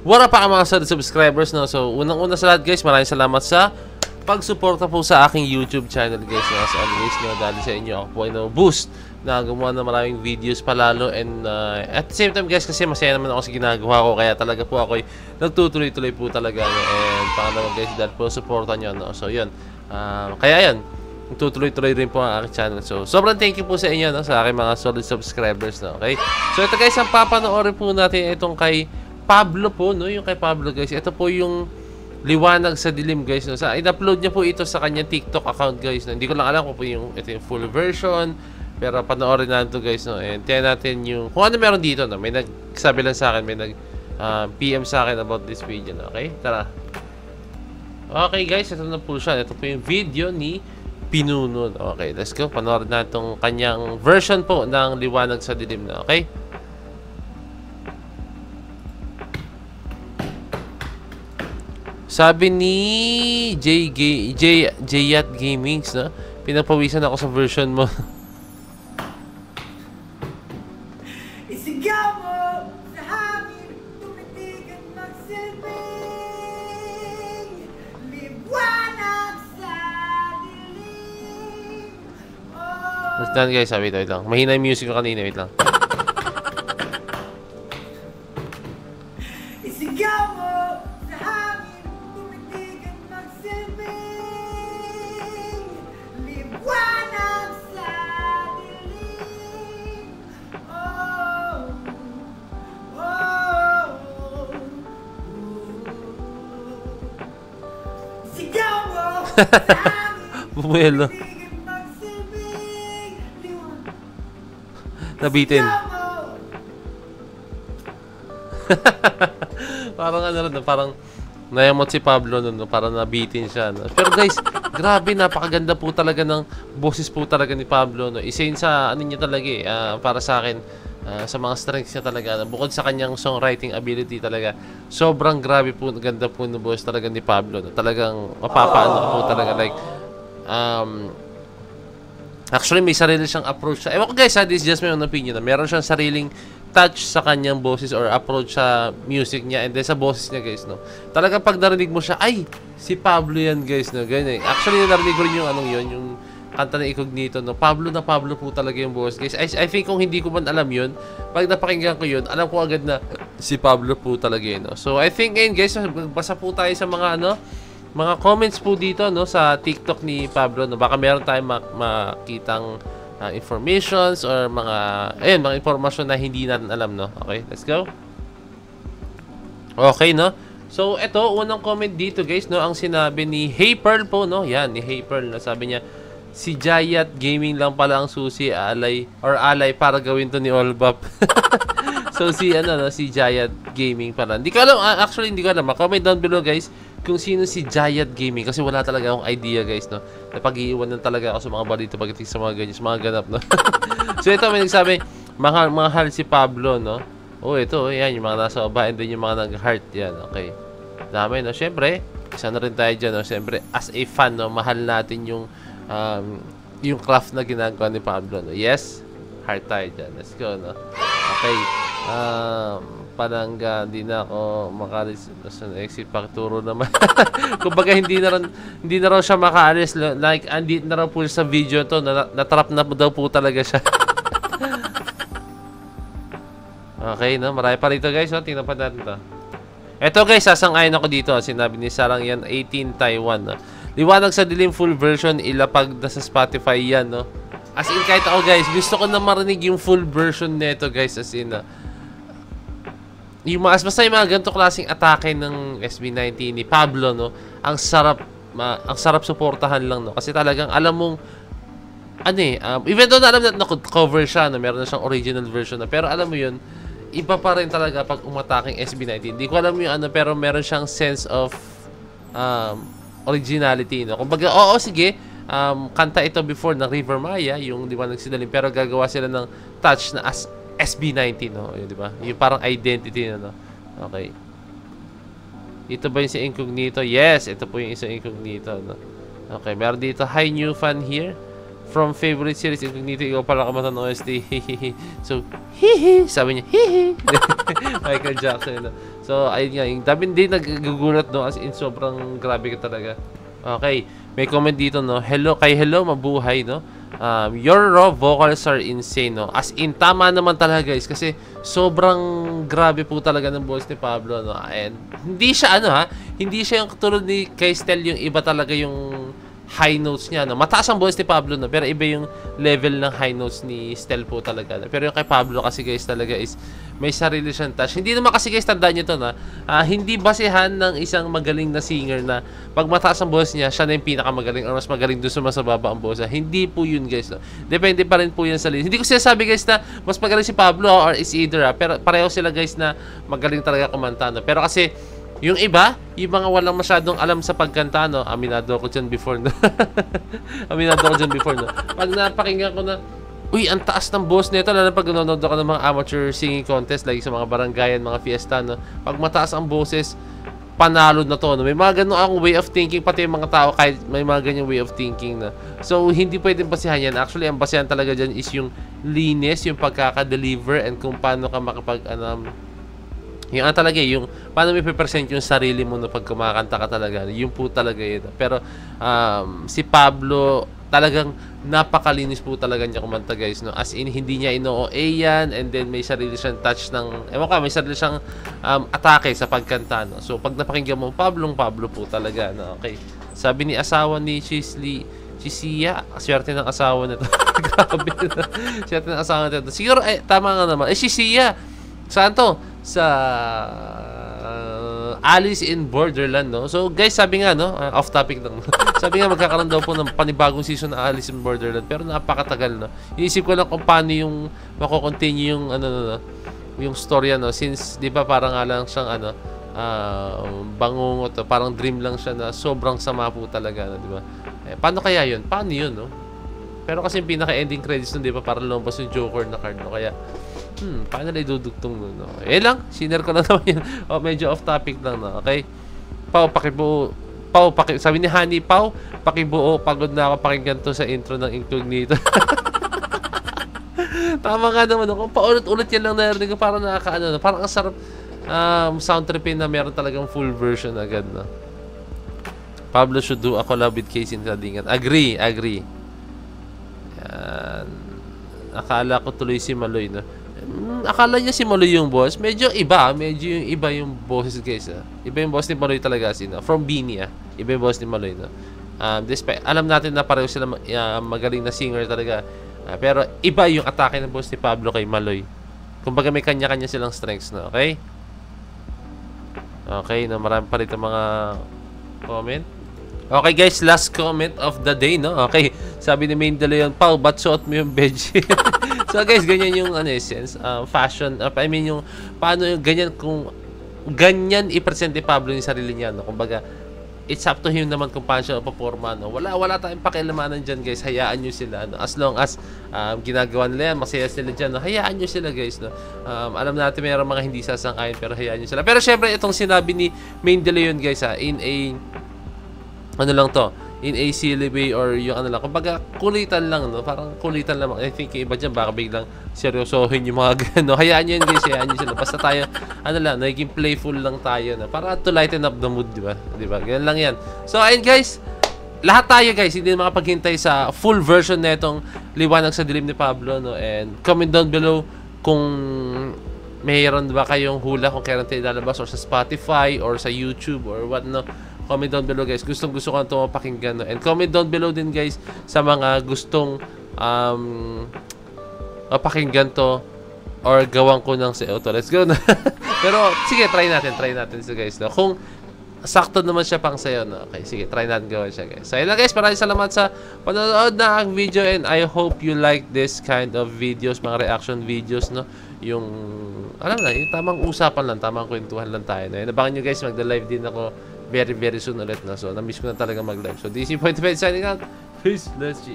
Wala pa mga subscribers, no? So, unang-una sa lahat, guys, maraming salamat sa pagsuporta po sa aking YouTube channel, guys. As always, no, dahil sa inyo, ako po ay no-boost na gumawa ng maraming videos palalo. And at the same time, guys, kasi masaya naman ako sa ginagawa ko. Kaya talaga po ako ay nagtutuloy-tuloy po talaga. No? And pangalawa, guys, dahil po supportan nyo, no? So, yun. Kaya yan. Tutuloy-tuloy rin po ang aking channel. So, sobrang thank you po sa inyo, no? Sa aking mga solid subscribers, no? Okay? So, ito, guys, ang papanoorin po natin itong kay Pablo po, no? Yung kay Pablo, guys. Ito po yung Liwanag sa Dilim, guys, no? In-upload niya po ito sa kanyang TikTok account, guys, no? Hindi ko lang alam kung po ito yung full version. Pero panoorin natin ito, guys, no? And tiyan natin yung kung ano meron dito, no? May nagsabi lang sa akin, may PM sa akin about this video, no? Okay? Tara. Okay, guys, ito na po siya. Ito po yung video ni Pinunod. Okay, let's go. Panoorin natin itong kanyang version po ng Liwanag sa Dilim na. Okay? Sabi ni Jayat Gamings, no? Pinapawisan ako sa version mo. Isigaw mo sa hangin, tumitig at magsilbing liwanag sa dilim. Wait lang, guys, wait lang. Mahina yung music ko kanina, wait lang. Isigaw mo sa hangin, tumitig at magsilbing liwanag sa dilim. Oh, oh, isigaw mo sa hangin, Bumuelo. tumitig at magsilbing liwanag. Nabitin. Parang ano rin, parang nayamot si Pablo nun, no? Parang nabitin siya, no? Pero guys, grabe, napakaganda po talaga ng boses po talaga ni Pablo, no? Isa yun sa ano niya talaga eh, para sa akin, sa mga strengths niya talaga, no? Bukod sa kanyang songwriting ability talaga, sobrang grabe po, ganda po ng boses talaga ni Pablo, no? Talagang mapapaano po talaga, like, actually, may sarili siyang approach. Ewan ko, guys, this is just my own opinion. Meron siyang sariling touch sa kanyang boses or approach sa music niya and then sa boses niya, guys, no? Talagang pag narinig mo siya, ay, si Pablo yan, guys, no? Ganyan. Actually, narinig ko rin yung anong yun, yung kanta na Incognito, no? Pablo na Pablo po talaga yung boses, guys. I think kung hindi ko man alam yun, pag napakinggan ko yun, alam ko agad na si Pablo po talaga yun, no? So, I think, ngayon, guys, basa po tayo sa mga, ano, mga comments po dito, no, sa TikTok ni Pablo, no. Baka meron tayong makitang informations or mga ayun, mga impormasyon na hindi natin alam, no. Okay, let's go. Okay, no. So, ito, unang comment dito, guys, no, ang sinabi ni Hey Pearl po, no. Yan, ni Hey Pearl, no. Sabi niya, si Jayat Gaming lang pala ang susi, alay para gawin to ni Olbap. So, si Jayat Gaming pala. Hindi ko alam, actually, hindi ko alam. Comment down below, guys, kung sino si Jayat Gaming. Kasi wala talaga akong idea, guys, no. Napag-iiwanan talaga ako sa mga balito pagdating sa mga ganyan, sa mga ganap, no. So, ito, may nagsabi, mahal si Pablo, no. Oh, ito, yan, yung mga nasa baba, and then yung mga nag-heart, yan, okay. Dami, no. Siyempre, isa na rin tayo dyan, no. Siyempre, as a fan, no, mahal natin yung craft na ginagawa ni Pablo, no. Yes, heart tayo dyan. Let's go, no. Okay. Palangga, hindi na ako makalis sa exit pagturo naman. Kumbaga hindi na raw siya makaalis, like andit na raw po sa video to, na-trap na daw po talaga siya. Okay, no, marami pa rito, guys, no? Tingnan pa natin to. Eto, guys, sasang-ayon ako dito, sinabi ni Sarang yan 18 Taiwan, no? Liwanag sa Dilim full version, ilapag na sa Spotify yan, no. As in, kahit ako, guys, gusto ko na marinig yung full version nito, guys, as in, yung basta yung mga ganito klaseng atake ng SB19 ni Pablo, no, ang sarap suportahan lang, no, kasi talagang alam mong even though na alam natin na cover siya, no, meron na siyang original version na, pero alam mo yun, iba pa rin talaga pag umataking SB19. Hindi ko alam yung pero meron siyang sense of originality, no. Kumbaga, oo, sige, kanta ito before ng River Maya, yung Liwanag sa Dilim, pero gagawa sila ng touch na as SB19, no? Yun, di ba? Yung parang identity, no? Okay. Ito ba yung si Incognito? Yes, ito po yung isang Incognito, no? Okay, meron dito, hi new fan here. From favorite series, Incognito, ikaw pala kamata ng OST. So, hihi. Sabi niya, hihi. Michael Jackson, no? So, So, ayun nga, yung dami din naggugulat, no? As in, sobrang grabe ka talaga. Okay, may comment dito, no? Hello, mabuhay, no? Your raw vocals are insane, no? As in, tama naman talaga, guys. Kasi, sobrang grabe po talaga ng boses ni Pablo, no? And, hindi siya, hindi siya yung katulad ni kay Stel, yung iba talaga yung high notes niya, no? Mataas ang boses ni Pablo, no? Pero iba yung level ng high notes ni Stel po talaga, no? Pero yung kay Pablo kasi, guys, talaga is may sarili siyang touch. Hindi naman kasi, guys, tandaan nyo to, na hindi basehan ng isang magaling na singer na pag mataas ang boses niya, siya na yung pinakamagaling or mas magaling doon sa mas mababa ang boses. Hindi po yun, guys, no? Depende pa rin po yan sa list. Hindi ko sinasabi, guys, na mas magaling si Pablo or is either, pero pareho sila, guys, na magaling talaga kumanta, no? Pero kasi yung iba, yung mga walang masyadong alam sa pagkanta, no? Aminado ako dyan before, no? Pag napakinggan ko na, uy, ang taas ng boss nito, lalo pag nanonood ako ng mga amateur singing contest, like sa mga barangayan, mga fiesta, no? Pag mataas ang boses, panalo na to, no? May mga ganun akong way of thinking, pati yung mga tao, kahit may mga ganyang way of thinking, no? So, hindi pwedeng basihan yan. Actually, ang basihan talaga dyan is yung linis, yung pagkaka-deliver, and kung paano ka yung talaga, yung paano may present yung sarili mo, no, pag kumakanta ka talaga. Yung po talaga yun. Pero, si Pablo, talagang napakalinis po talaga niya kumanta, guys, no? As in, hindi niya ino-OA yan, and then may sarili siyang touch ng, may sarili siyang atake sa pagkanta, no? So, pag napakinggan mo, Pablo po talaga, no? Okay. Sabi ni asawa ni Chisia, swerte ng asawa nito. Grabe, no? Swerte ng asawa nito. Siguro, tama nga naman. Chisia, saan to? Sa Alice in Borderland, no? So, guys, sabi nga, no? Off topic lang. Sabi nga, magkakaroon daw po ng panibagong season ng Alice in Borderland. Pero napakatagal, no? Iisip ko lang kung paano yung mako-continue yung, yung storya, no? Since, di ba, parang nga lang siyang, bangungot, parang dream lang siya na sobrang sama po talaga, no? Di ba? Paano kaya yun? Paano yun, no? Pero kasi yung pinaka-ending credits nun, di ba, parang lumabas yung Joker na card, no? Kaya, paano na idudugtong nun, no? Lang, sinare ko lang naman yun. Medyo off topic lang, no? Okay? Sabi ni Honey, pakibuo, pagod na ako pakinggan to sa intro ng Incognito. Tama nga naman, no? Kung paulit-ulit yan lang narinig ko, parang nakakaano, no? Parang ang sarap sound tripin na meron talagang full version agad, no? Pablo should do a collab with Casey Sadingan. Agree. Yan. Akala ko tuloy si Maloy, no? Akala niya si Maloy yung boss. Medyo yung iba yung bosses, guys, ha? Iba yung boss ni Maloy talaga, from Beanie, iba yung boss ni Maloy, no? Alam natin na pareho sila magaling na singer talaga, pero iba yung atake ng boss ni Pablo kay Maloy. Kumbaga may kanya-kanya silang strengths, no? Okay? Okay, no? Marami pa rin mga comment. Okay, guys, last comment of the day, no? Okay, sabi ni Main De Leon, Pao, ba't suot mo yung bedsheet? So, guys, ganyan yung essence, fashion, yung paano yung ganyan, kung ganyan i-present ni Pablo yung sarili niya, no? Kumbaga, it's up to him naman kung paano siya paporma, no? Wala tayong pakialamanan dyan, guys. Hayaan nyo sila, no? As long as ginagawa nila yan, masaya sila dyan, no? Hayaan nyo sila, guys, no? Alam natin mayroong mga hindi sasang-ayon, pero hayaan nyo sila. Pero syempre, itong sinabi ni Main De Leon, guys, in a silly way, or yung lang, kumbaga kulitan lang, no? Parang kulitan lang. I think yung iba dyan baka biglang seryosohin yung mga gano. Hayaan nyo yun, guys, hayaan nyo sila. Basta tayo, naging playful lang tayo, no? Para to lighten up the mood, diba? Ganyan lang yan. So, ayun, guys, lahat tayo, guys, hindi na makapaghintay sa full version na itong Liwanag sa Dilim ni Pablo, no? And comment down below kung mayroon ba kayong hula kung kailan tayo lalabas, or sa Spotify or sa YouTube or what, no? Comment down below, guys. Gusto ko na ito mapakinggan, no? And comment down below din, guys, sa mga gustong mapakinggan to or gawan ko ng sa auto. Let's go na. Pero sige, try natin so, guys, no? Kung sakto naman siya pang sayo, no? Okay, sige, try natin gawin siya, guys. So, ayun lang, guys. Maraming salamat sa panonood na ang video, and I hope you like this kind of videos, mga reaction videos, no? Yung yung tamang usapan lang, tamang kwentuhan lang tayo, no? Nabangan nyo, guys, magda-live din ako very, very soon ulit, no? So, na-miss ko na talaga mag-live. So, DC.5 signing out. Peace. Let's G.